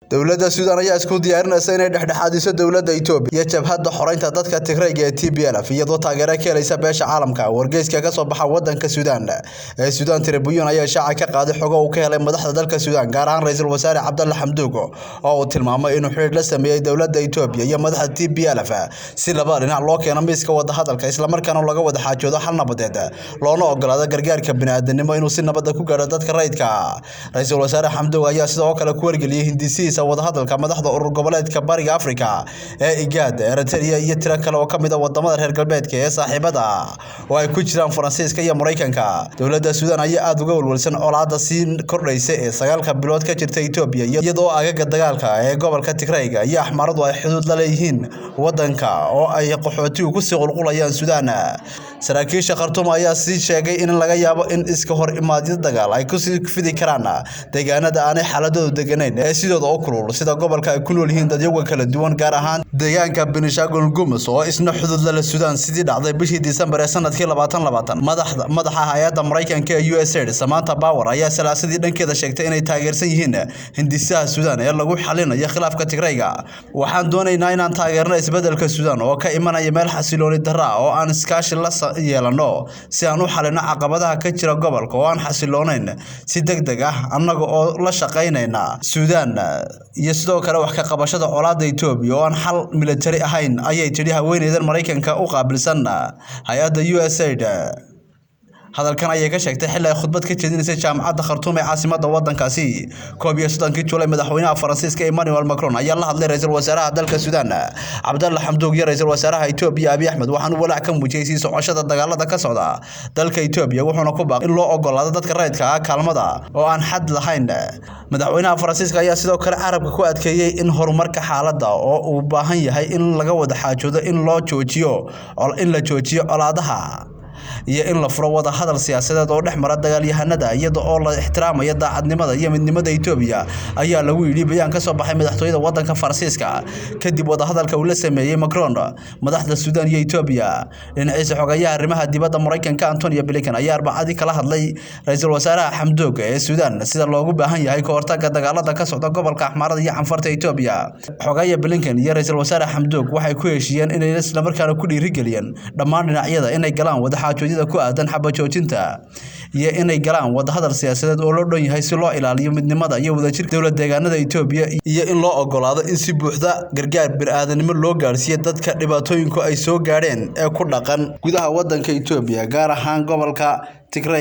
dowladda Suudaan ayaa isku diyaarinaysa inay dhexdhexaadiso dowladda Itoobiya iyo jabhadda xoreynta dadka Tigreega ee TPLF iyadoo taageero ka helaysa beesha caalamka wargeyska ka soo baxa wadanka Suudaan ee Suudaan Tribune ayaa shaaca ka qaaday xogo uu ka helay madaxda dalka Suudaan gaar ahaan ra'iisul wasaare Abdalla Hamdok oo uu tilmaamay inuu xiriir la sameeyay dowladda Itoobiya iyo madaxda TPLF si laba dhinac loo keeno miiska wada hadalka isla markaana laga wada xaajoodo xal nabadeed loona ogolaado gargaarka bini'aadanimo inuu si nabad ah ku gaaro dadka rayidka ra'iisul wasaare Hamdok ayaa sidoo kale ku wargeliyay hindisiisa wada hadalka madaxda urur goboleedka Bariga Afrika ee IGAD Eritrea iyo tiro kale oo kamid ah wadamada reer galbeedka ee saaxiibada oo ay ku jiraan Faransiiska iyo Mareykanka dowladda Suudaan ayaa aad uga walwalsan colaadda siin kordhaysa ee 9 bilood ka jirta Itoobiya iyadoo agaga dagaalka ee gobolka Tigreega iyo Axmaradu ay xuduud la leeyihiin wadanka oo ay qaxootigu ku sii qulqulayaan Suudaan saraakiisha Khartoum ayaa si sheegay in laga yaabo in iska hor imaadida dagaal ay ku sii fidi karaan deegaanada aan xaaladoodu deganayn ee sidoo kulul sida gobolka ay ku nool yihiin dadyoga kala duwan gaar ahaan deegaanka Benishangul Gumuz oo isna xuduud la Suudaan sidii dhacday bishii December ee sanadkii 2020 madaxa hay'adda Mareykanka ee USAID Samantha Power ayaa salaasadii dhankeeda sheegtay inay taageersan yihiin hindisaha Suudaan ee lagu xalinayo khilaafka Tigreega waxaan doonaynaa inaan taageerno isbeddelka Suudaan oo ka imanaya meel xasilooni darro oo aan iskaashi la yeelano si aan u xalino caqabadaha ka jira gobolka oo aan xasiloonayn si degdeg ah annaga oo la shaqeynayna Suudaan iyo sidoo kale wax ka qabashada colaadda Itoobiya oo aan xal military ahayn ayay tiri haweeneydan Mareykanka u qaabilsan hay'adda USAID hadalkan ayay ka sheegtay xilli ay khudbad ka jeedinaysay jaamacadda Khartoum ee caasimadda wadankaasi 11 July madaxweynaha Faransiiska Emmanuel Macron ayaa la hadlay ra'iisul wasaaraha dalka Suudaan Abdalla Hamdok iyo ra'iisul wasaaraha Itoobiya Abiy Ahmed waxaanu walaac ka muujiyay sii socoshada dagaalada ka socda dalka Itoobiya wuxuuna ku baaqay in loo ogolaado dadka rayidka ah kaalmada oo aan xad lahayn madaxweynaha Faransiiska ayaa sidoo kale carabka ku adkeeyay in horumarka xaaladda oo uu baahan yahay in laga wada xaajoodo in la joojiyo colaadaha iyo in la furo wada hadal siyaasadeed oo dhex mara dagaalyahanada iyada oo la ixtiraamayo daacadnimada iyo midnimada Itoobiya ayaa lagu yiri bayaan ka soo baxay madaxtooyada wadanka Faransiiska kadib wada hadalka uu la sameeyay Macron madaxda Suudaan iyo Itoobiya dhinaciisa xogayaha arrimaha dibadda Mareykanka Antonio Blinken ayaa arbacadii kala hadlay ra'iisul wasaaraha Hamdok ee Suudaan sida loogu baahan yahay ka hortagga dagaalada ka socda gobolka Axmarada iyo Canfarta Itoobiya xogayaha Blinken iyo ra'iisul wasaaraha Hamdok waxay ku heshiiyeen inay isla markaana ku dhiirigeliyaan dhammaan dhinacyada inay galaan wada xaajoodida ku aadan xabad joojinta iyo inay galaan wada hadal siyaasadeed oo loo dhan yahay si loo ilaaliyo midnimada iyo wadajirka dowladda deegaanada Itoobiya iyo in loo ogolaado in si buuxda gargaar bini'aadanimo loo gaarsiiyo dadka dhibaatooyinku ay soo gaareen ee ku dhaqan gudaha wadanka Itoobiya gaar ahaan gobolka Tigreega